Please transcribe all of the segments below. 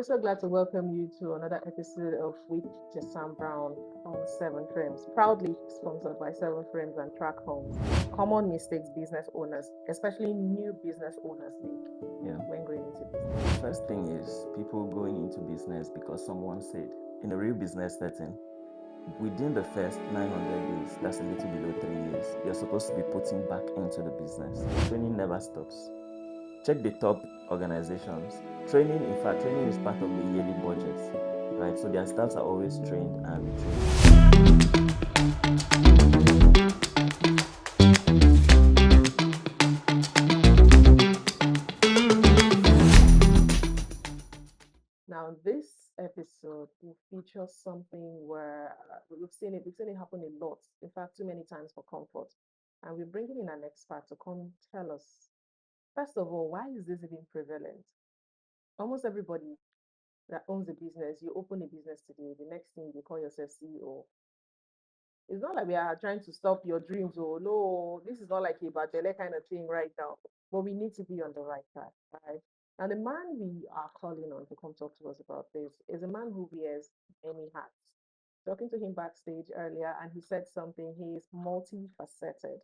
We're so glad to welcome you to another episode of With Sam Brown on Seven Frames, proudly sponsored by Seven Frames and Track Homes. Common mistakes business owners, especially new business owners, make Yeah. when going into business. First thing is people going into business because someone said. In a real business setting, within the first 900 days, that's a little below 3 years, you're supposed to be putting back into the business. Training never stops. Check the top organizations. Training is part of the yearly budget, right? So their staffs are always trained and retrained. Now, this episode will feature something where we've seen it happen a lot. In fact, too many times for comfort. And we're bringing in an expert to come tell us, first of all, why is this even prevalent? Almost everybody that owns a business, you open a business today, the next thing you call yourself CEO. It's not like we are trying to stop your dreams. Oh no, this is not like a bachelor kind of thing right now. But we need to be on the right track, right? And the man we are calling on to come talk to us about this is a man who wears many hats. Talking to him backstage earlier, and he said something. He is multifaceted.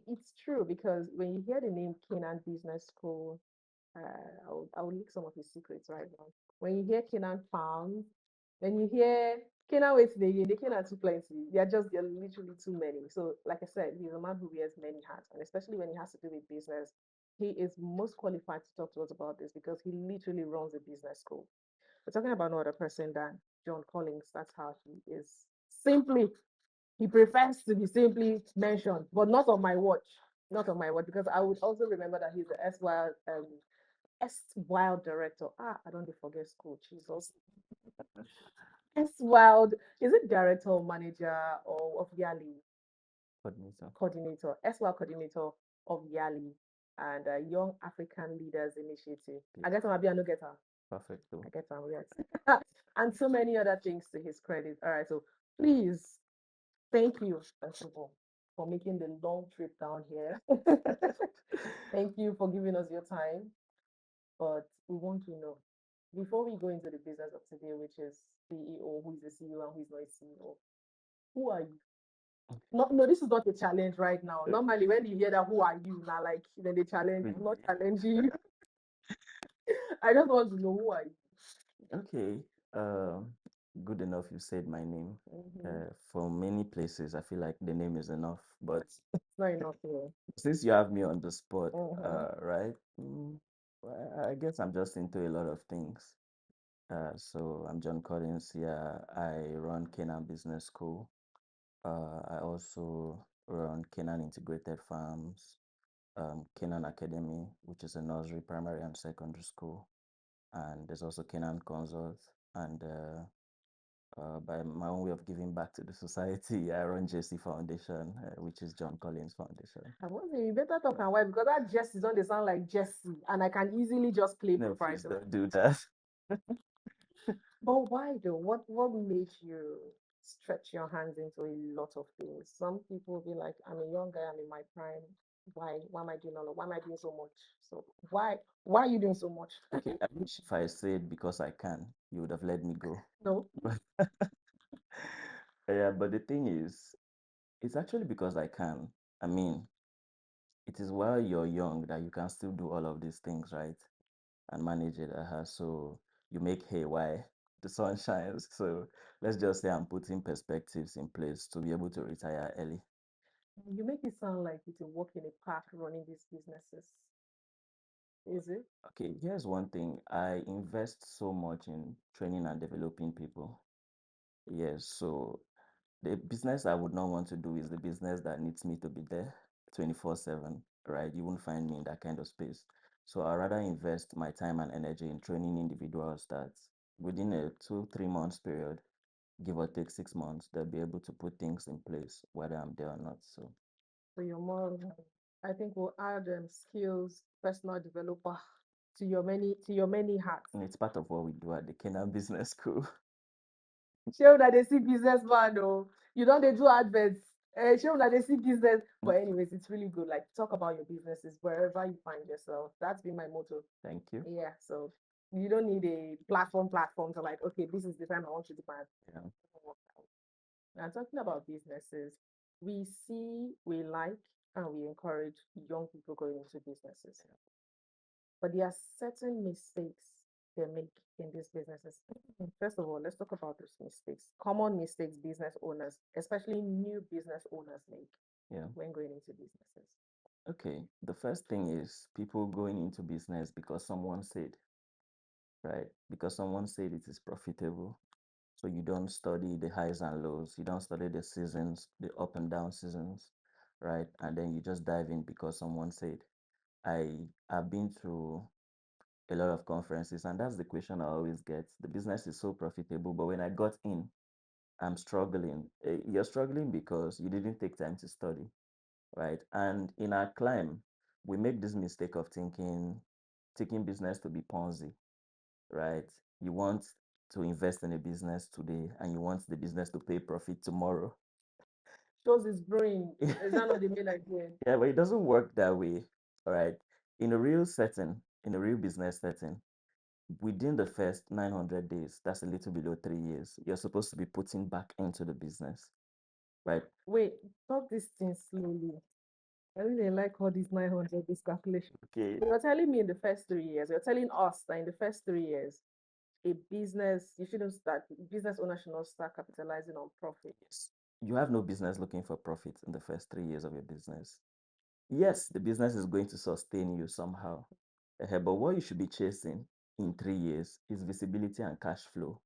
It's true because when you hear the name Canaan Business School, I will leak some of his secrets right now. When you hear Canaan Farms, when you hear Canaan Waits again, they Canaan too plenty. They're literally too many. So, like I said, he's a man who wears many hats, and especially when it has to do with business, he is most qualified to talk to us about this because he literally runs a business school. We're talking about no other person than John Collins. That's how he is. Simply, he prefers to be simply mentioned, but not on my watch. Not on my watch, because I would also remember that he's the S Wild director. I don't forget school, Jesus. S Wild, is it director or manager or of Yali? Coordinator. Coordinator, S Wild coordinator of Yali and Young African Leaders Initiative. I Yes. get on, I no get her. Perfect though. I get on, yes. And so many other things to his credit. All right, so please, thank you, first of all, for making the long trip down here. Thank you for giving us your time. But we want to know before we go into the business of today, which is CEO, who is the CEO and who is not a CEO, who are you? No, this is not a challenge right now. Normally, when you hear that, who are you? Now, like, then they challenge. I'm not challenging you. I just want to know who are you. Okay. Um, Good enough you said my name. For many places, I feel like the name is enough. But It's not enough here. since you have me on the spot, Mm-hmm. right? Well, I guess I'm just into a lot of things. So I'm John Collins. Yeah, I run Canaan Business School. I also run Canaan Integrated Farms, Canaan Academy, which is a nursery, primary, and secondary school. And there's also Canaan Consult. And by my own way of giving back to the society, I run JC Foundation, which is John Collins Foundation. I want you better talk and why because that Jesse don't they sound like Jesse, and I can easily just play No, please proprietor. don't do that. But why though? What made you stretch your hands into a lot of things? Some people will be like, I'm a young guy, I'm in my prime. Why am I doing all of why am I doing so much? So why are you doing so much? Okay, I wish if I said because I can, you would have let me go. No. But yeah, but the thing is, it's actually because I can. I mean, it is while you're young that you can still do all of these things, right? And manage it. So you make hay while the sun shines. So let's just say I'm putting perspectives in place to be able to retire early. You make it sound like it's a walk in a park running these businesses. Is it? Okay, here's one thing. I invest so much in training and developing people. Yes, so the business I would not want to do is the business that needs me to be there 24/7, right? You won't find me in that kind of space. So I'd rather invest my time and energy in training individuals that within a 2, 3 months period, give or take 6 months, they'll be able to put things in place, whether I'm there or not. So So you're more I think we'll add skills, personal developer to your many hats. and it's part of what we do at the Canaan Business School. Show that they see businessman oh. You don't they do adverts. Show that they see business. But anyways, it's really good. Like talk about your businesses wherever you find yourself. That's been my motto. Thank you. Yeah. So You don't need a platform to like, okay, this is the time I want you to plan. Yeah. Now, talking about businesses, we see, we like, and we encourage young people going into businesses. But there are certain mistakes they make in these businesses. First of all, let's talk about those mistakes. Common mistakes business owners, especially new business owners, make Yeah. when going into businesses. Okay. The first thing is people going into business because someone said, right? Because someone said it is profitable. So you don't study the highs and lows, you don't study the seasons, the up and down seasons, right? And then you just dive in because someone said. I have been through a lot of conferences, and that's the question I always get. The business is so profitable, but when I got in, I'm struggling. You're struggling because you didn't take time to study, right? And in our climb, we make this mistake of taking business to be Ponzi, right? You want to invest in a business today and you want the business to pay profit tomorrow. Shows his brain. Is that not the main idea? Yeah, but it doesn't work that way, all right? In a real setting, in a real business setting, within the first 900 days, that's a little below 3 years, you're supposed to be putting back into the business, right? Wait, talk this thing slowly. I really like all these 900, this calculation. Okay. You're telling me in the first 3 years, you're telling us that in the first 3 years, a business, you shouldn't start, business owner should not start capitalizing on profit. Yes. You have no business looking for profit in the first 3 years of your business. Yes, the business is going to sustain you somehow. But what you should be chasing in 3 years is visibility and cash flow,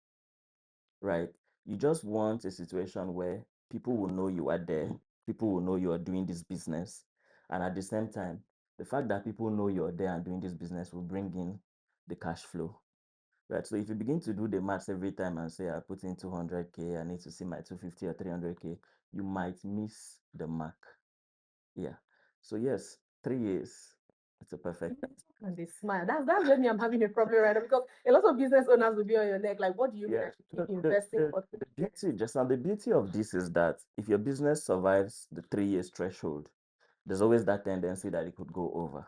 right? You just want a situation where people will know you are there, people will know you are doing this business, and at the same time, the fact that people know you're there and doing this business will bring in the cash flow, right? So if you begin to do the maths every time and say, I put in 200K, I need to see my 250 or 300K, you might miss the mark. Yeah. So yes, 3 years, it's a perfect time. And they smile. That's where me I'm having a problem right now because a lot of business owners will be on your neck. Like, what do you mean Yeah. I should keep investing for 3 years? Beauty, just now, the beauty of this is that if your business survives the 3 years threshold, there's always that tendency that it could go over,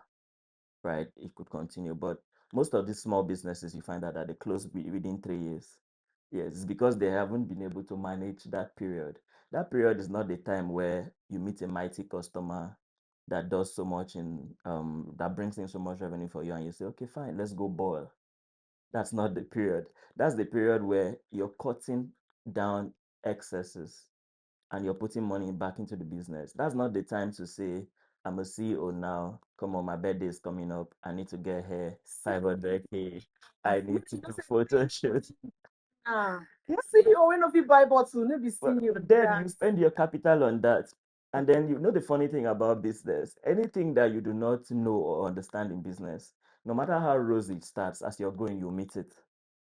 right? It could continue. But most of these small businesses, you find out that they close within 3 years. Yes, it's because they haven't been able to manage that period. That period is not the time where you meet a mighty customer that does so much that brings in so much revenue for you, and you say, okay, fine, let's go boil. That's not the period. That's the period where you're cutting down excesses and you're putting money back into the business. That's not the time to say, I'm a CEO now. Come on, my birthday is coming up. I need to get here 500K. I need to do photo shoot. Ah, Yeah, CEO when of you buy bottle, no be CEO. but then you spend your capital on that. And then you know the funny thing about business, anything that you do not know or understand in business, no matter how rosy it starts, as you're going, you meet it.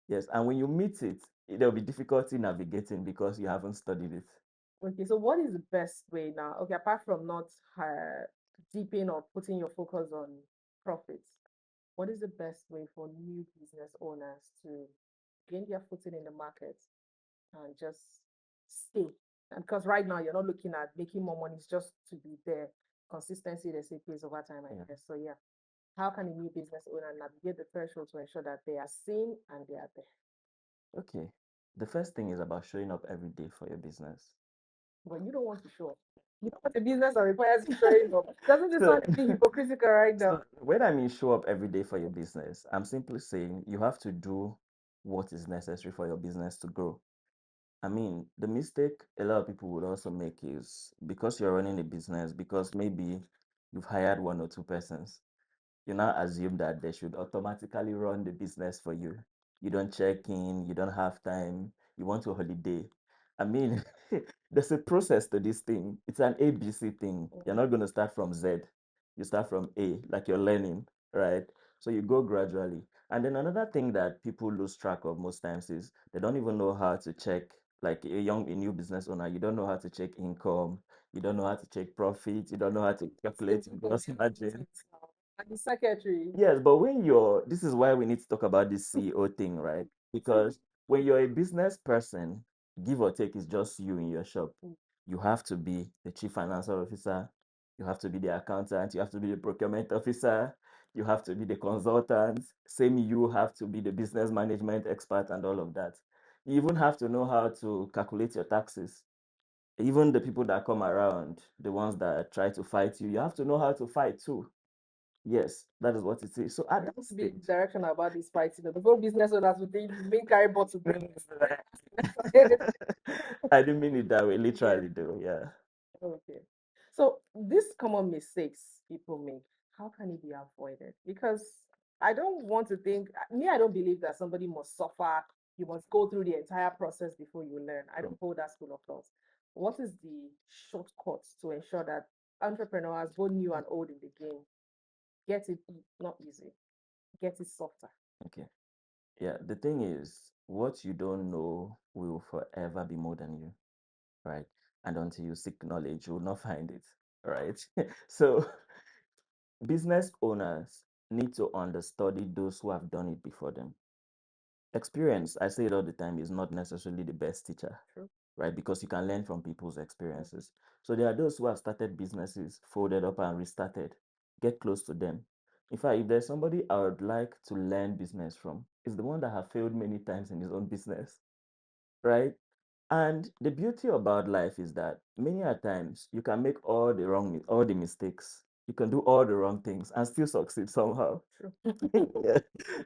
Yes, and when you meet it, there'll be difficulty navigating because you haven't studied it. Okay, so what is the best way now? Okay, apart from not deeping or putting your focus on profits, what is the best way for new business owners to gain their footing in the market and just stay? And because right now you're not looking at making more money, it's just to be there. Consistency, they say, pays over time, I Yeah. guess. So yeah, how can a new business owner navigate the threshold to ensure that they are seen and they are there? Okay. The first thing is about showing up every day for your business. But you don't want to show up. You know what a business that requires you showing up. Doesn't this So, sound a bit hypocritical right now? so when I mean show up every day for your business, I'm simply saying you have to do what is necessary for your business to grow. I mean, the mistake a lot of people would also make is because you're running a business, because maybe you've hired one or two persons, you now assume that they should automatically run the business for you. You don't check in, you don't have time, you want a holiday. I mean, there's a process to this thing. It's an ABC thing. You're not going to start from Z. You start from A, like you're learning, right? So you go gradually. And then another thing that people lose track of most times is they don't even know how to check, like a new business owner, you don't know how to check income, you don't know how to check profit, you don't know how to calculate your gross margin. And the secretary. Yes, but this is why we need to talk about this CEO thing, right? Because when you're a business person, give or take, it's just you in your shop. You have to be the chief financial officer, you have to be the accountant, you have to be the procurement officer, you have to be the consultant, same you have to be the business management expert and all of that. You even have to know how to calculate your taxes. Even the people that come around, the ones that try to fight you, you have to know how to fight too. Yes, that is what it is. So at that Be stage, direction about this fighting. The whole business owners would think the main carry bottle. I didn't mean it that way, Yes. literally though. Yeah. Okay. So these common mistakes people make, how can it be avoided? Because I don't want to think, I don't believe that somebody must suffer. You must go through the entire process before you learn. I don't hold that school of thought. What is the shortcuts to ensure that entrepreneurs, both new and old in the game, get it not easy, get it softer? Okay. Yeah. The thing is, what you don't know will forever be more than you, right? And until you seek knowledge, you will not find it, right? So business owners need to understudy those who have done it before them. Experience, I say it all the time, is not necessarily the best teacher, True. right? Because you can learn from people's experiences. So there are those who have started businesses, folded up and restarted. Get close to them. In fact, if there's somebody I would like to learn business from, it's the one that have failed many times in his own business, right? And the beauty about life is that many a times you can make all the mistakes. You can do all the wrong things and still succeed somehow. True. Yeah.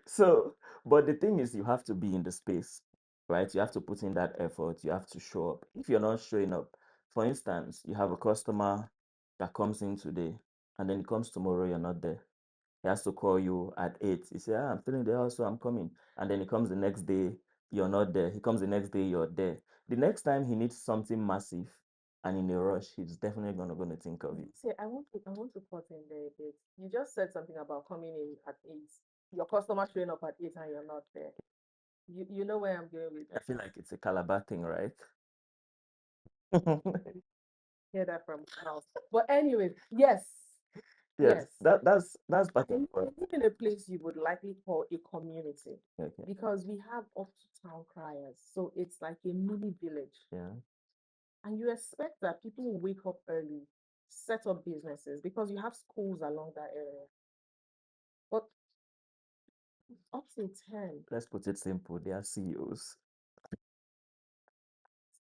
So, but the thing is, you have to be in the space, right? You have to put in that effort. You have to show up. If you're not showing up, for instance, you have a customer that comes in today and then he comes tomorrow, you're not there. He has to call you at 8. He say, I'm still in the house, so I'm coming. And then he comes the next day, you're not there. He comes the next day, you're there. The next time he needs something massive and in a rush, he's definitely gonna think of you. See, I want to cut in there a bit. You just said something about coming in at 8. Your customer showing up at 8 and you're not there. You know where I'm going with I this. feel like it's a Calabar thing, right? Hear that from my house. But anyway, yes, Yes, yes. that's part of And what. we live in a place you would likely call a community Okay. because we have up to town criers. So it's like a mini village. Yeah. And you expect that people will wake up early, set up businesses because you have schools along that area. But up to 10, Let's put it simple. They are CEOs.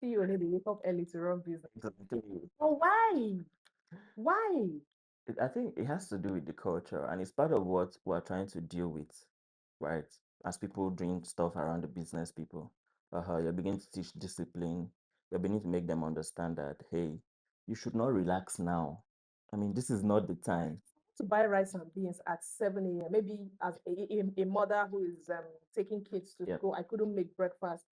see you need to wake up early to run business. Exactly. But why? Why? I think it has to do with the culture, and it's part of what we're trying to deal with, right? As people doing stuff around the business people, you're beginning to teach discipline. You're beginning to make them understand that, hey, you should not relax now. I mean, this is not the time. To buy rice and beans at 7 a.m. Maybe as a mother who is taking kids to Yeah. school, I couldn't make breakfast.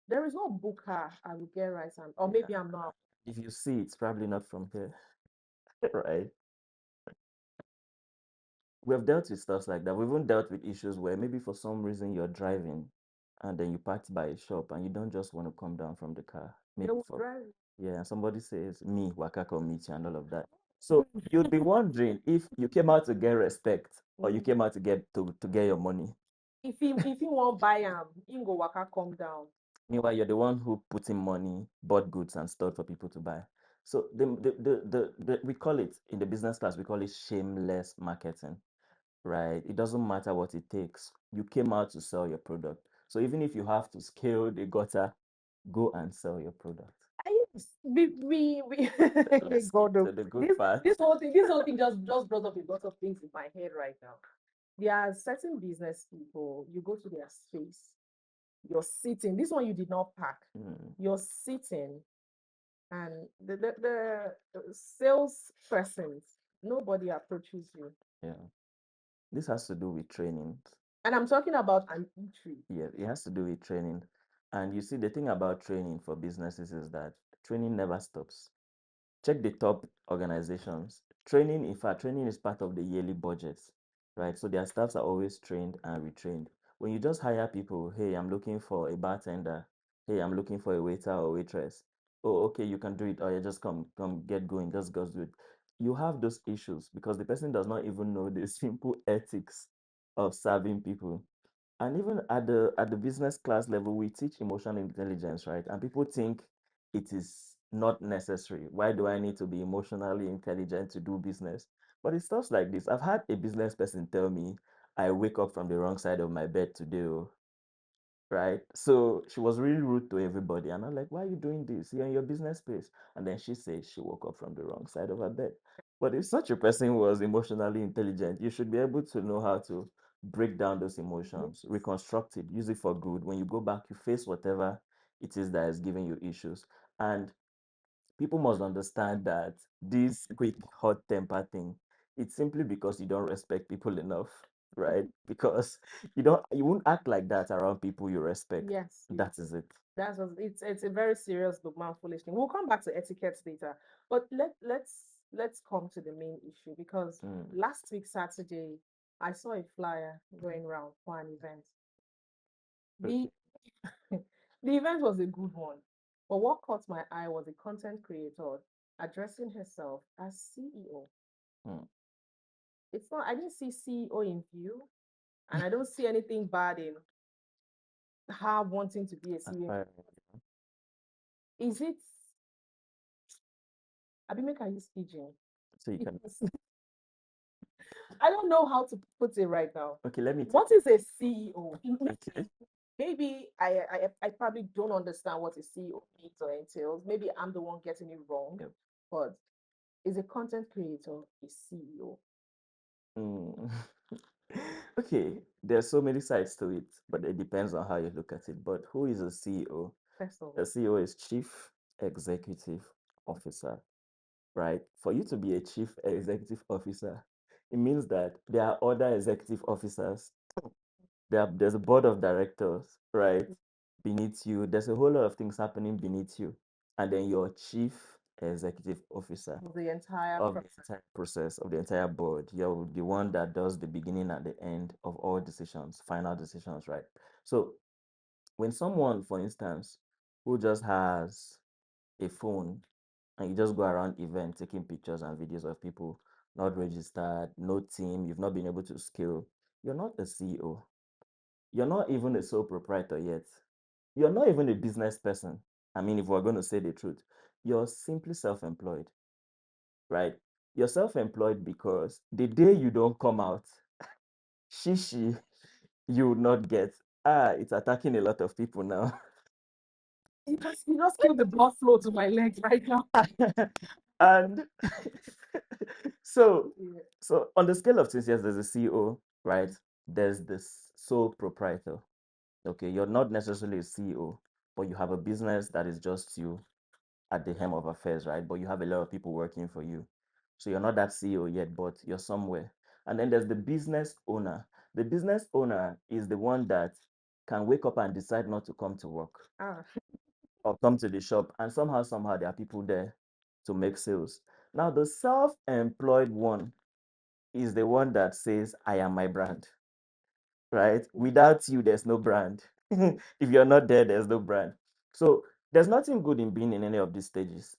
There is no booker. I will get rice and, or Yeah. maybe I'm not. If you see, it's probably not from here, right? We have dealt with stuff like that. We've even dealt with issues where maybe for some reason you're driving and then you parked by a shop and you don't just want to come down from the car. They Maybe will for, drive. yeah, and somebody says, me, Waka come meet you and all of that. So you'd be wondering if you came out to get respect or you came out to get your money. If he won't buy he go waka come down. Meanwhile, you're the one who put in money, bought goods and stored for people to buy. So we call it in the business class, we call it shameless marketing, right? It doesn't matter what it takes. You came out to sell your product. So even if you have to scale the gutter, go and sell your product. We Let's God, get to the good this part. this whole thing just brought up a lot of things in my head right now. There are certain business people, you go to their space, you're sitting. This one you did not pack. You're sitting, and the sales persons, nobody approaches you. Yeah. This has to do with training. And I'm talking about an eatery. Yeah, it has to do with training. And you see, the thing about training for businesses is that training never stops. Check the top organizations. Training, in fact, training is part of the yearly budgets, right? So their staffs are always trained and retrained. When you just hire people, hey, I'm looking for a bartender. Hey, I'm looking for a waiter or waitress. Oh, okay, you can do it. Oh, yeah, just come, get going. Just go do it. You have those issues because the person does not even know the simple ethics of serving people. And even at the business class level, we teach emotional intelligence, right? And people think it is not necessary. Why do I need to be emotionally intelligent to do business? But it's stuff like this. I've had a business person tell me I wake up from the wrong side of my bed today, oh, right? So she was really rude to everybody. And I'm like, why are you doing this? You're in your business space. And then she said she woke up from the wrong side of her bed. But if such a person was emotionally intelligent, you should be able to know how to break down those emotions, reconstruct it, use it for good. When you go back, you face whatever it is that is giving you issues. And people must understand that this quick hot temper thing, it's simply because you don't respect people enough, right? Because you won't act like that around people you respect. Yes, yes. That is it. That's what, it's a very serious Lukman foolish thing. We'll come back to etiquette later, but let's come to the main issue because Mm, last week Saturday I saw a flyer going around for an event. okay. The the event was a good one, but what caught my eye was a content creator addressing herself as CEO. Mm, It's not, I didn't see CEO in view, and I don't see anything bad in her wanting to be a CEO. I- Is it? I make I use pigeon so you can. because I don't know how to put it right now. Okay, let me. What is a CEO? Okay. Maybe I probably don't understand what a CEO means or entails. Maybe I'm the one getting it wrong, Yep. but is a content creator a CEO? Mm. Okay, there's so many sides to it, but it depends on how you look at it. But who is a CEO? First of A all, CEO is Chief Executive Officer, right? For you to be a chief executive officer, it means that there are other executive officers. There's a board of directors, right? Beneath you. There's a whole lot of things happening beneath you. And then your chief executive officer the entire of the entire process, of the entire board. You're the one that does the beginning and the end of all decisions, final decisions, right? So when someone, for instance, who just has a phone and you just go around event taking pictures and videos of people not registered, no team, you've not been able to scale, you're not a CEO. You're not even a sole proprietor yet. You're not even a business person. I mean, if we're going to say the truth, you're simply self-employed, right? You're self-employed because the day you don't come out, shishi, you would not get. It's attacking a lot of people now. you just feel the blood flow to my legs right now. And so Yeah. so on the scale of things, yes, there's a CEO, right? There's this sole proprietor. Okay, you're not necessarily a CEO, but you have a business that is just you at the helm of affairs, right? But you have a lot of people working for you. So you're not that CEO yet, but you're somewhere. And then there's the business owner. The business owner is the one that can wake up and decide not to come to work Ah, or come to the shop, and somehow there are people there to make sales. Now, the self-employed one is the one that says, I am my brand, right? Without you, there's no brand. If you're not there, there's no brand. So there's nothing good in being in any of these stages.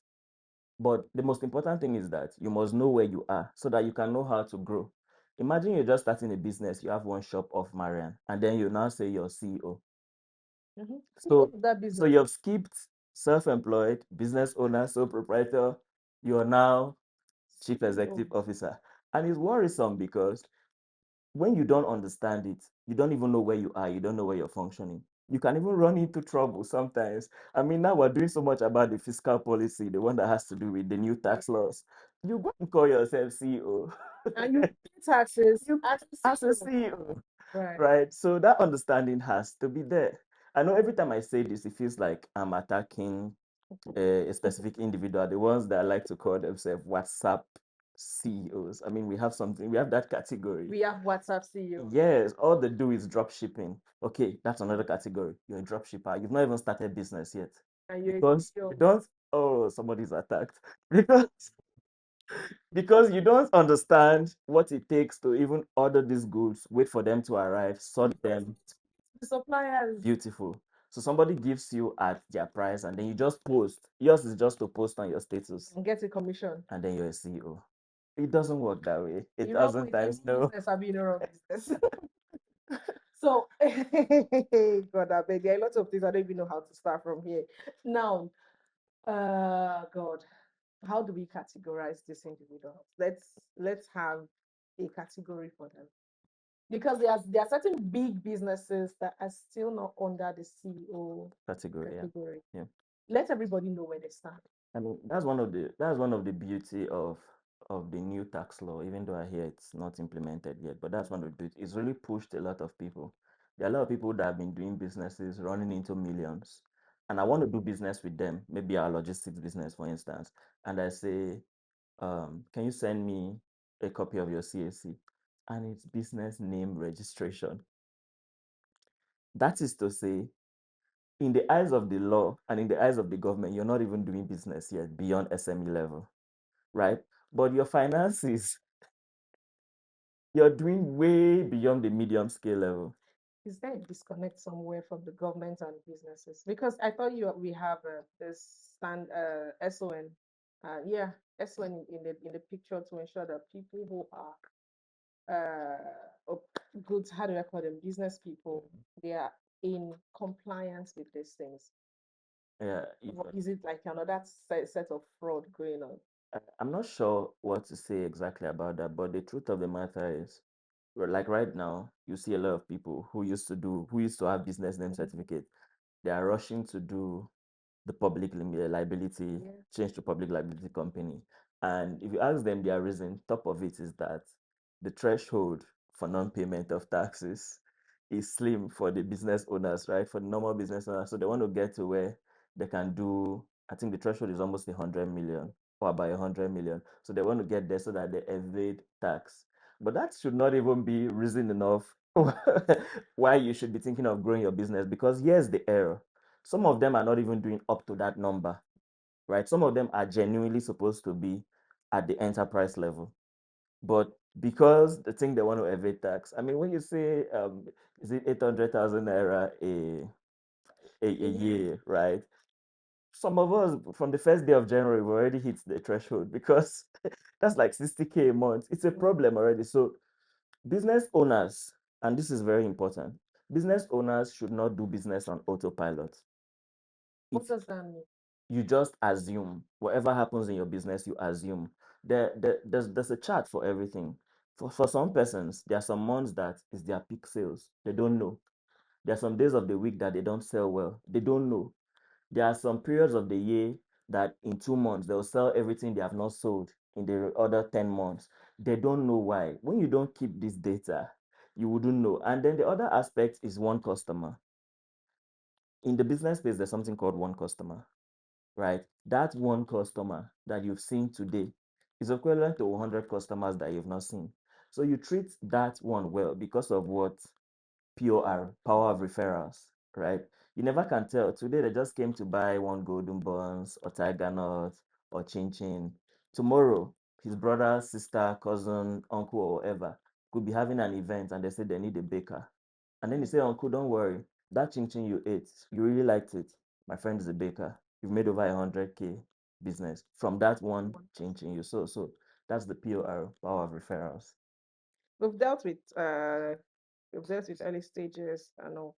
But the most important thing is that you must know where you are so that you can know how to grow. Imagine you're just starting a business, you have one shop off Marian, and then you now say you're CEO. mhm. So That so business. you've skipped self-employed, business owner, sole proprietor, you are now chief executive CEO. officer. And it's worrisome because when you don't understand it, you don't even know where you are, you don't know where you're functioning. You can even run into trouble sometimes. I mean, now we're doing so much about the fiscal policy, the one that has to do with the new tax laws. You go and call yourself CEO. And you pay taxes You as as a a CEO. CEO, Right. right? So that understanding has to be there. I know every time I say this, it feels like I'm attacking a specific individual, the ones that like to call themselves WhatsApp CEOs. I mean, we have that category. We have WhatsApp CEO. Yes, all they do is drop shipping. Okay, that's another category. You're a drop shipper. You've not even started business yet. And you're a Because CEO. you don't, oh, somebody's attacked. Because you don't understand what it takes to even order these goods, wait for them to arrive, sort them. The suppliers. Beautiful. So somebody gives you at their price and then you just post. Yours is just to post on your status And get a commission. and then you're a CEO. It doesn't work that way. It You know, doesn't with any times no. business, I've been around business. So, God, I beg, there are a lot of things I don't even know how to start from here. Now, God, how do we categorize these individuals? Let's have a category for them. Because there are certain big businesses that are still not under the CEO Category, yeah. category. Yeah. Let everybody know where they stand. I mean, that's one of the beauty of the new tax law, even though I hear it's not implemented yet, but that's one of the beauty. It's really pushed a lot of people. There are a lot of people that have been doing businesses running into millions. And I want to do business with them, maybe our logistics business, for instance. And I say, can you send me a copy of your CAC? And it's business name registration. That is to say, in the eyes of the law and in the eyes of the government, you're not even doing business yet beyond SME level, right? But your finances, you're doing way beyond the medium scale level. Is there a disconnect somewhere from the government and businesses? Because I thought we have this stand SON, yeah, SON in the picture to ensure that people who are goods, how do I call them, business people, they are in compliance with these things. Yeah, Or is it like another set of fraud going on? I'm not sure what to say exactly about that, but the truth of the matter is, like right now, you see a lot of people who used to have business name certificate. They are rushing to do the public liability, Yeah. change to public liability company. And if you ask them their reason, top of it is that the threshold for non-payment of taxes is slim for the business owners, right? For the normal business owners. So they want to get to where they can do, I think the threshold is almost 100 million or about 100 million. So they want to get there so that they evade tax. But that should not even be reason enough why you should be thinking of growing your business, because here's the error. Some of them are not even doing up to that number, right? Some of them are genuinely supposed to be at the enterprise level. But because the thing they want to evade tax, I mean, when you say, is it 800,000 naira a year, right? Some of us from the first day of January, we already hit the threshold because that's like 60K a month. It's a problem already. So business owners, and this is very important, business owners should not do business on autopilot. What does that mean? You just assume whatever happens in your business, you assume. There's a chart for everything. For some persons, there are some months that is their peak sales. They don't know. There are some days of the week that they don't sell well. They don't know. There are some periods of the year that in 2 months they'll sell everything they have not sold in the other 10 months. They don't know why. When you don't keep this data, you wouldn't know. And then the other aspect is one customer. In the business space, there's something called one customer, right? That one customer that you've seen today is equivalent to 100 customers that you've not seen. So you treat that one well because of what? POR, power of referrals, right? You never can tell. Today they just came to buy one golden buns or tiger nut or chin chin. Tomorrow, his brother, sister, cousin, uncle, or whatever could be having an event and they say they need a baker. And then you say, Uncle, don't worry. That chin chin you ate, you really liked it. My friend is a baker. You've made over 100K business from that one chin chin you saw. So that's the POR, power of referrals. We've dealt with early stages and all.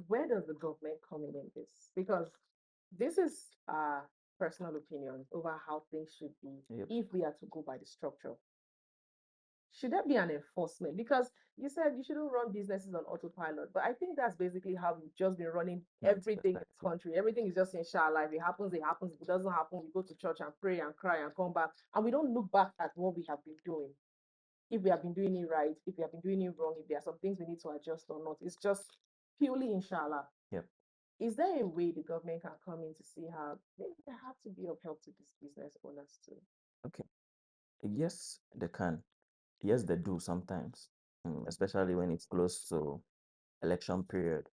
Where does the government come in this? Because this is personal opinion over how things should be Yep. if we are to go by the structure. Should there be an enforcement? Because you said you shouldn't run businesses on autopilot, but I think that's basically how we've just been running everything in 90%, the country. Everything is just inshallah. If it happens, it happens. If it doesn't happen, we go to church and pray and cry and come back. And we don't look back at what we have been doing. If we have been doing it right, if we have been doing it wrong, if there are some things we need to adjust or not. It's just purely inshallah. Yep. Is there a way the government can come in to see how maybe there have to be of help to these business owners too? Okay. Yes, they can. Yes, they do sometimes, especially when it's close to election period,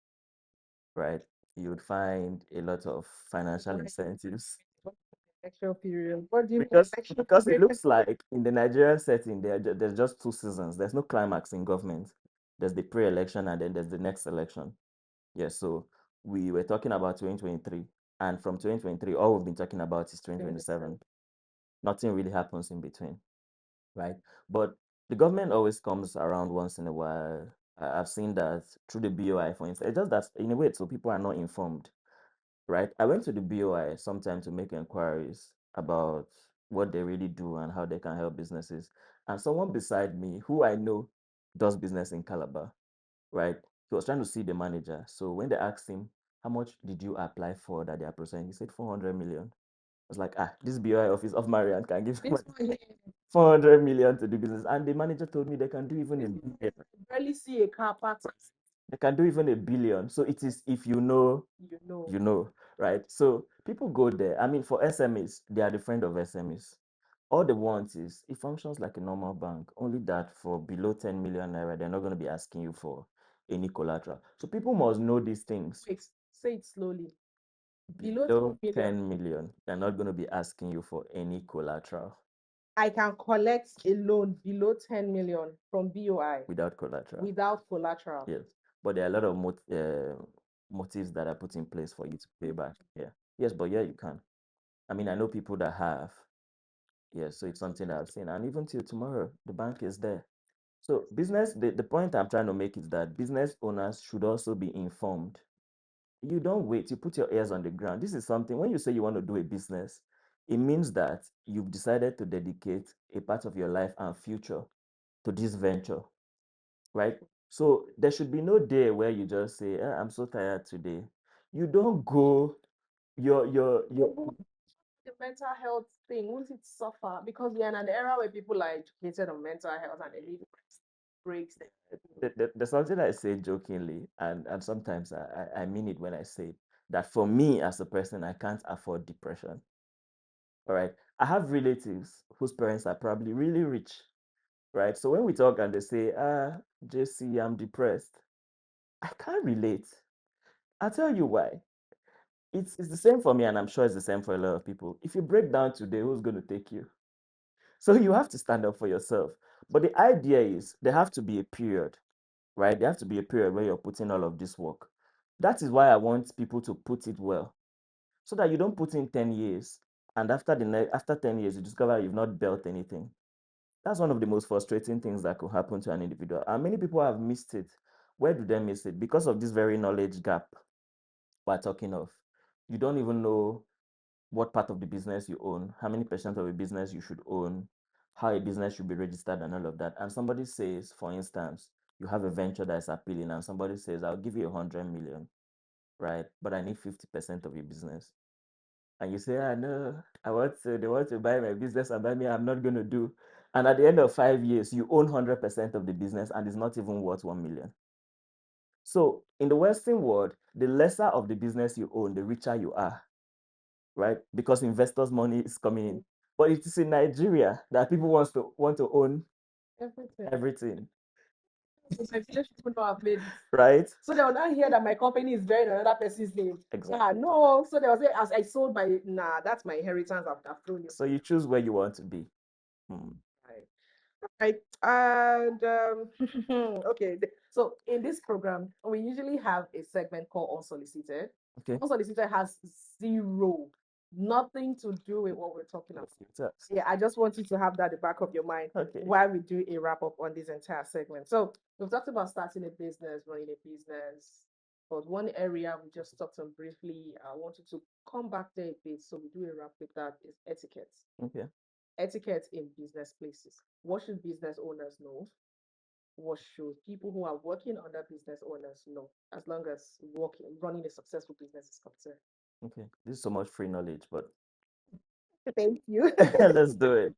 right? You would find a lot of financial incentives Election period. What do you mean because election because it period? looks like in the Nigerian setting there's just 2 seasons. There's no climax in government. There's the pre-election and then there's the next election. Yes, so we were talking about 2023, and from 2023, all we've been talking about is 2027. Nothing really happens in between, right? But the government always comes around once in a while. I've seen that through the BOI, for instance. It's just that in a way, so people are not informed. right? I went to the BOI sometime to make inquiries about what they really do and how they can help businesses. And someone beside me who I know does business in Calabar, right? He was trying to see the manager. So when they asked him, how much did you apply for that they are processing? He said 400 million. I was like, this BOI office of Marian can give This one here, 400 million to do business. And the manager told me they can do even a this one, billion. I barely see a car parked. They can do even a billion. So it is if you know, You know. you know, right? So people go there. I mean, for SMEs, they are the friend of SMEs. All they want is it functions like a normal bank, only that for below 10 million naira, they're not going to be asking you for any collateral. So people must know these things. Wait, say it slowly. Below Below 10 million, 10 million, they're not going to be asking you for any collateral I can collect a loan below 10 million from BOI without collateral. without collateral. Yes, but there are a lot of motives that are put in place for you to pay back. Yeah, yes, but yeah, you can. I mean, I know people that have. Yeah, so it's something that I've seen, and even till tomorrow, the bank is there. So business, the point I'm trying to make is that business owners should also be informed. You don't wait, you put your ears on the ground. This is something, when you say you want to do a business, it means that you've decided to dedicate a part of your life and future to this venture, right? So there should be no day where you just say, I'm so tired today. You don't go, your The mental health thing, won't it suffer? Because we're in an era where people are educated on mental health and they need breaks. there's something I say jokingly, and sometimes I mean it when I say it, that for me as a person, I can't afford depression. All right. I have relatives whose parents are probably really rich, right? So when we talk and they say, JC, I'm depressed, I can't relate. I'll tell you why. It's the same for me, and I'm sure it's the same for a lot of people. If you break down today, who's going to take you? So you have to stand up for yourself. But the idea is there have to be a period, right? There have to be a period where you're putting all of this work. That is why I want people to put it well, so that you don't put in 10 years, and after 10 years, you discover you've not built anything. That's one of the most frustrating things that could happen to an individual. And many people have missed it. Where do they miss it? Because of this very knowledge gap we're talking of. You don't even know what part of the business you own, how many percent of a business you should own, how a business should be registered, and all of that. And somebody says, for instance, you have a venture that is appealing, and somebody says, I'll give you 100 million, right? But I need 50% of your business. And you say, no, they want to buy my business and buy me, I'm not going to do. And at the end of 5 years, you own 100% of the business and it's not even worth 1 million. So in the Western world, the lesser of the business you own, the richer you are, right? Because investors' money is coming in. But it is in Nigeria that people want to own everything. My village people know I've made it. Right? So they will not hear that my company is bearing another person's name. Exactly. Yeah, no. So they will say, as I sold my, that's my inheritance. I've thrown you. So you choose where you want to be. Right. And okay. So in this program, we usually have a segment called Unsolicited. Okay. Unsolicited has nothing to do with what we're talking about. Yeah, I just want you to have that at the back of your mind while we do a wrap up on this entire segment. So we've talked about starting a business, running a business. But one area we just talked on briefly, I wanted to come back there a bit. So we do a wrap with that is etiquette. Okay. Etiquette in business places. What should business owners know? What should people who are working under business owners know, as long as running a successful business is concerned? Okay. This is so much free knowledge, but thank you. let's do it.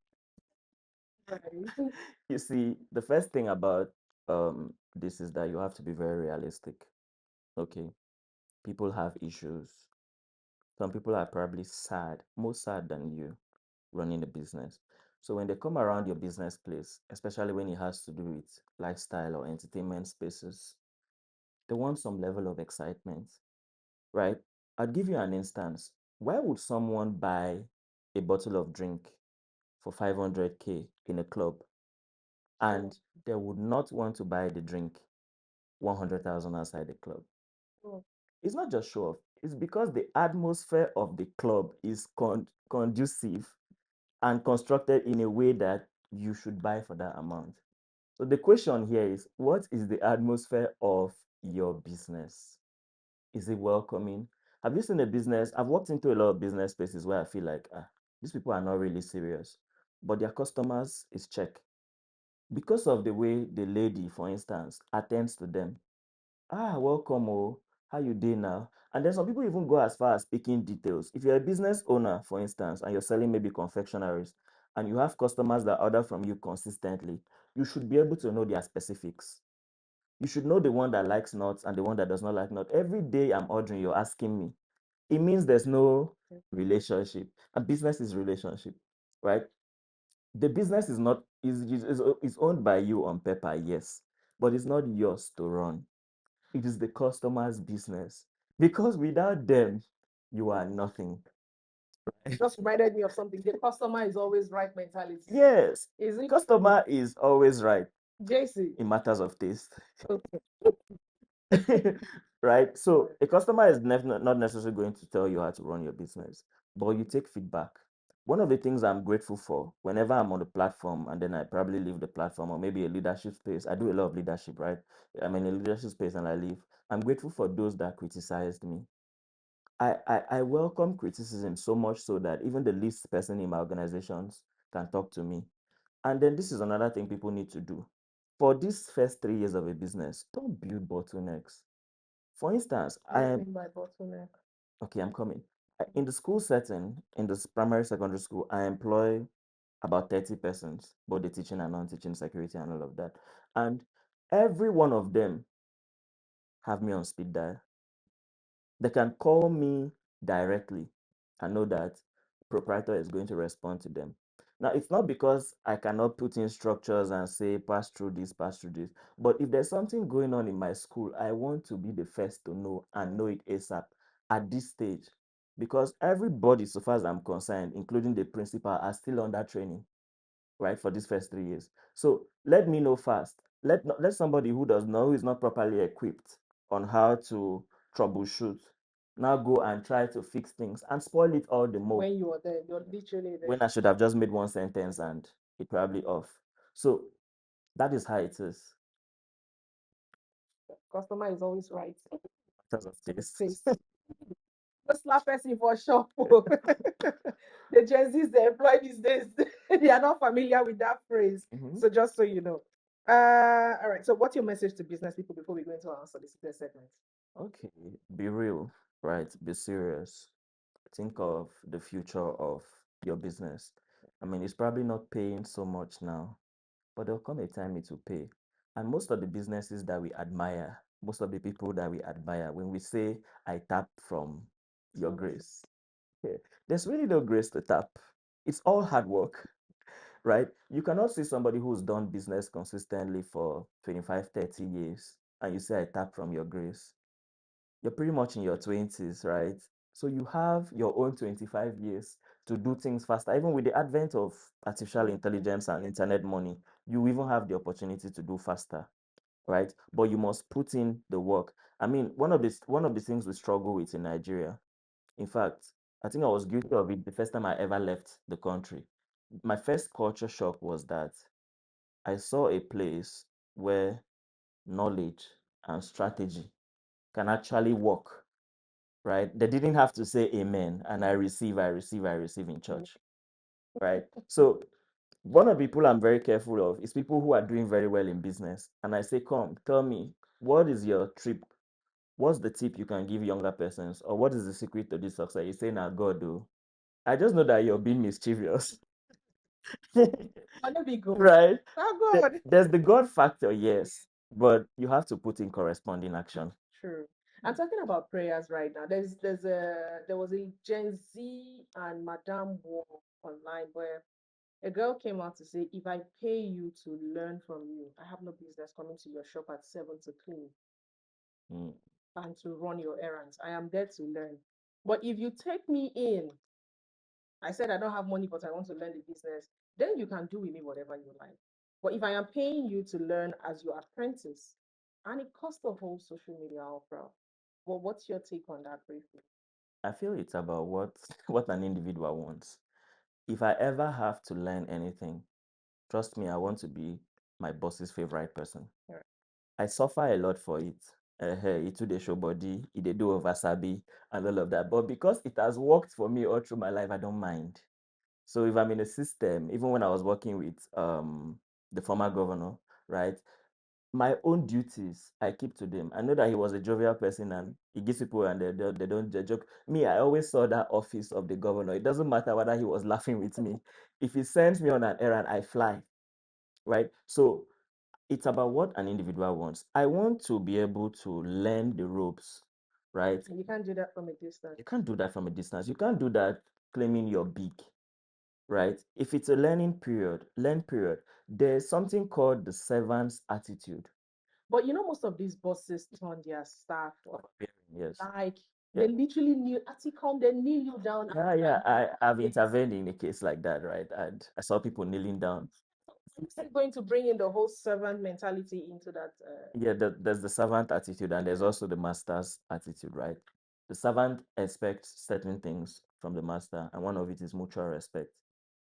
Right. You see, the first thing about this is that you have to be very realistic. Okay. People have issues. Some people are probably sad, more sad than you, running a business. So when they come around your business place, especially when it has to do with lifestyle or entertainment spaces, they want some level of excitement, right? I'll give you an instance. Why would someone buy a bottle of drink for 500K in a club and they would not want to buy the drink 100,000 outside the club? It's not just show off. It's because the atmosphere of the club is conducive and constructed in a way that you should buy for that amount. So the question here is, what is the atmosphere of your business? Is it welcoming? Have you seen a business? I've walked into a lot of business spaces where I feel like, these people are not really serious, but their customers is check. Because of the way the lady, for instance, attends to them. Welcome, oh, how you doing now? And then some people even go as far as speaking details. If you're a business owner, for instance, and you're selling maybe confectionaries, and you have customers that order from you consistently, you should be able to know their specifics. You should know the one that likes nuts and the one that does not like nuts. Every day I'm ordering, you're asking me. It means there's no relationship. And business is relationship, right? The business is not is owned by you on paper, yes, but it's not yours to run. It is the customer's business. Because without them, you are nothing. Just reminded me of something. The customer is always right mentality. Yes, Is it customer is always right JC? in matters of taste. Okay. Right? So a customer is not necessarily going to tell you how to run your business, but you take feedback. One of the things I'm grateful for whenever I'm on the platform and then I probably leave the platform or maybe a leadership space, I do a lot of leadership, right? I'm in a leadership space and I leave. I'm grateful for those that criticized me. I welcome criticism so much so that even the least person in my organizations can talk to me. And then this is another thing people need to do. For these first 3 years of a business, don't build bottlenecks. For instance, What do you mean by bottleneck? okay, I'm coming. In the school setting, in this primary secondary school, I employ about 30 persons, both the teaching and non-teaching, security and all of that. And every one of them have me on speed dial. They can call me directly and know that proprietor is going to respond to them. Now, it's not because I cannot put in structures and say, pass through this, pass through this. But if there's something going on in my school, I want to be the first to know and know it ASAP at this stage. Because everybody, so far as I'm concerned, including the principal, are still under training, right, for these first 3 years. So let me know fast. Let somebody who does know, who is not properly equipped on how to troubleshoot, now go and try to fix things and spoil it all the more. When you are there, you're literally there. When I should have just made one sentence and it probably off. So that is how it is. Customer is always right. Because of this. Taste. Just slap person for shop. The Gen Zs they employ these days, they are not familiar with that phrase. Mhm. So just so you know. All right. So what's your message to business people before we go into our unsolicited segment? Okay, be real, right? Be serious. Think of the future of your business. I mean, it's probably not paying so much now, but there'll come a time it will pay. And most of the businesses that we admire, most of the people that we admire, when we say, I tap from your grace, yeah, there's really no grace to tap. It's all hard work, right? You cannot see somebody who's done business consistently for 25, 30 years, and you say, I tap from your grace. You're pretty much in your 20s, right? So you have your own 25 years to do things faster. Even with the advent of artificial intelligence and internet money, you even have the opportunity to do faster, right? But you must put in the work. I mean, one of the things we struggle with in Nigeria, in fact, I think I was guilty of it the first time I ever left the country. My first culture shock was that I saw a place where knowledge and strategy can actually work, right? They didn't have to say amen and I receive in church, right? So one of the people I'm very careful of is people who are doing very well in business. And I say, come, tell me, what is your trip? What's the tip you can give younger persons? Or what is the secret to this success? You say, now, God, do. I just know that you're being mischievous. Wanna be good. Right? Oh God. There's the God factor, yes, but you have to put in corresponding action. True. I'm talking about prayers right now. There was a Gen Z and Madame war online where a girl came out to say, if I pay you to learn from you, I have no business coming to your shop at 7 to clean Mm. and to run your errands. I am there to learn. But if you take me in, I said I don't have money, but I want to learn the business, then you can do with me whatever you like. But if I am paying you to learn as your apprentice, and it costs the whole social media opera, well, what's your take on that briefly? I feel it's about what what an individual wants. If I ever have to learn anything, trust me, I want to be my boss's favorite person. Right. I suffer a lot for it. He too dey show body, he dey do over sabi and all of that. But because it has worked for me all through my life, I don't mind. So if I'm in a system, even when I was working with the former governor, right, my own duties I keep to them. I know that he was a jovial person and he gives people and they don't joke. Me, I always saw that office of the governor. It doesn't matter whether he was laughing with me. If he sends me on an errand, I fly, right? So it's about what an individual wants. I want to be able to learn the ropes, right? You can't do that from a distance. You can't do that from a distance. You can't do that claiming you're big, right? If it's a learning period, learn period. There's something called the servant's attitude. But you know, most of these bosses turn their staff off. Yes. Like Yeah. they literally kneel Aticom, they kneel you down. Yeah. I've intervened in a case like that, right? And I saw people kneeling down. I'm going to bring in the whole servant mentality into that. Yeah, there's the servant attitude and there's also the master's attitude, right? The servant expects certain things from the master, and one of it is mutual respect,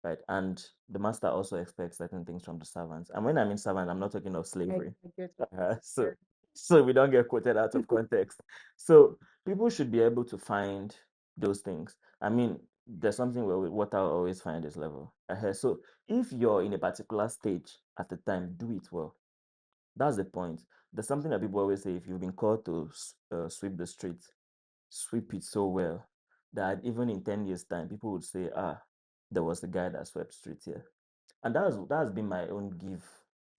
right? And the master also expects certain things from the servants. And when I mean servant, I'm not talking of slavery. I get So so we don't get quoted out of context. So people should be able to find those things. I mean, there's something where what I always find is level. So if you're in a particular stage at the time, do it well. That's the point. There's something that people always say: if you've been called to sweep the street, sweep it so well that even in 10 years' time, people would say, ah, there was the guy that swept street here. And that's been my own give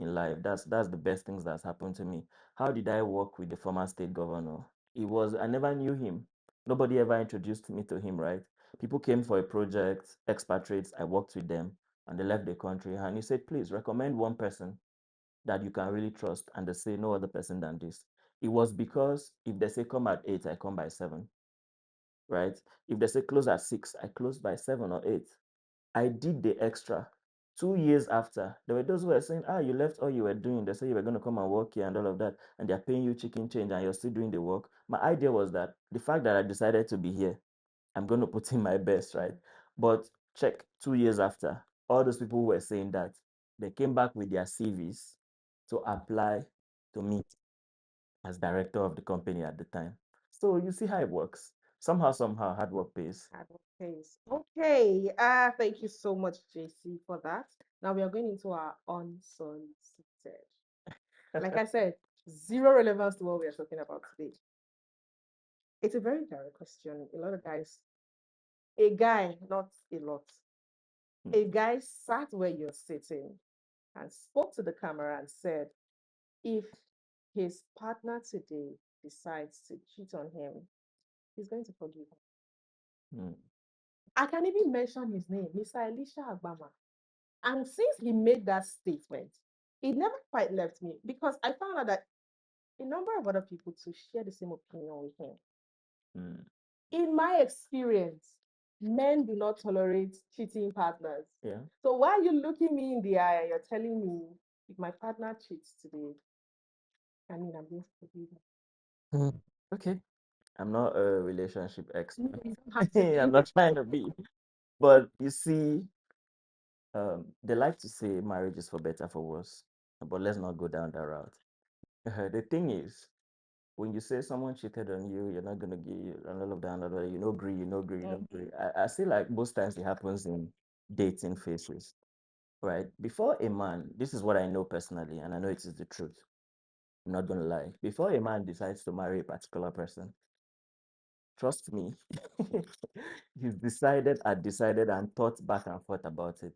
in life. That's the best things that's happened to me. How did I work with the former state governor? I never knew him. Nobody ever introduced me to him, right? People came for a project, expatriates, I worked with them, and they left the country. And he said, please recommend one person that you can really trust. And they say no other person than this. It was because if they say come at 8, I come by 7, right? If they say close at 6, I close by 7 or 8. I did the extra. 2 years after, there were those who were saying, you left all you were doing. They say you were going to come and work here and all of that, and they're paying you chicken change and you're still doing the work. My idea was that the fact that I decided to be here, I'm going to put in my best, right? But check 2 years after, all those people who were saying that, they came back with their CVs to apply to me as director of the company at the time. So you see how it works. Somehow, hard work pays. hard work pays. Okay. Thank you so much, JC, for that. Now we are going into our unsolicited. Like I said, zero relevance to what we are talking about today. It's a very direct question. A lot of guys, a guy, not a lot, a guy sat where you're sitting and spoke to the camera and said, if his partner today decides to cheat on him, he's going to forgive him. I can even mention his name, Mr. Elisha Agbama. And since he made that statement, it never quite left me because I found out that a number of other people to share the same opinion with him. In my experience, men do not tolerate cheating partners. Yeah. So while you're looking me in the eye, you're telling me if my partner cheats today, I mean, I'm going to forgive him. Okay. I'm not a relationship expert. No, you don't have to be. I'm not trying to be. But you see, they like to say marriage is for better, for worse. But let's not go down that route. The thing is, when you say someone cheated on you, you're not gonna give and all of that, and all of that, you know, agree, you know, agree, you know, agree. I feel like most times it happens in dating phases, right? Before a man, this is what I know personally, and I know it is the truth. I'm not gonna lie. Before a man decides to marry a particular person, trust me, he's decided and thought back and forth about it.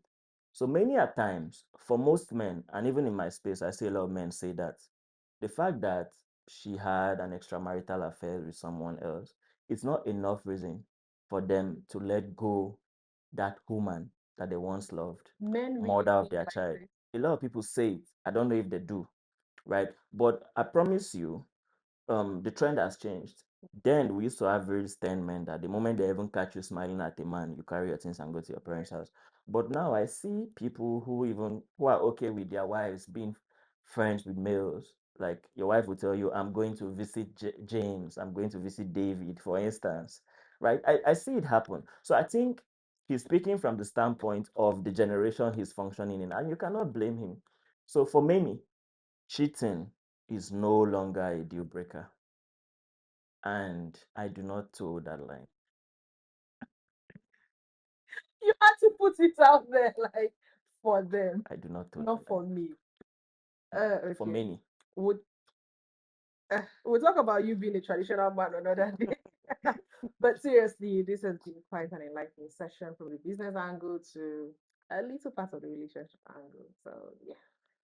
So many a times, for most men, and even in my space, I see a lot of men say that the fact that she had an extramarital affair with someone else, it's not enough reason for them to let go that woman that they once loved, Men really mother of think their like child. this. A lot of people say it. I don't know if they do, right? But I promise you, the trend has changed. Then we used to have very stern men that the moment they even catch you smiling at a man, you carry your things and go to your parents' house. But now I see people who are okay with their wives being friends with males. Like your wife will tell you, I'm going to visit James, I'm going to visit David, for instance. Right? I see it happen. So I think he's speaking from the standpoint of the generation he's functioning in, and you cannot blame him. So for many, cheating is no longer a deal breaker. and I do not toe that line. You had to put it out there, like for them, I do not toe not that for line. me. For Okay. many. Would we'll talk about you being a traditional man another day. But seriously, this has been quite an enlightening session from the business angle to a little part of the relationship angle. So yeah.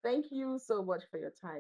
Thank you so much for your time.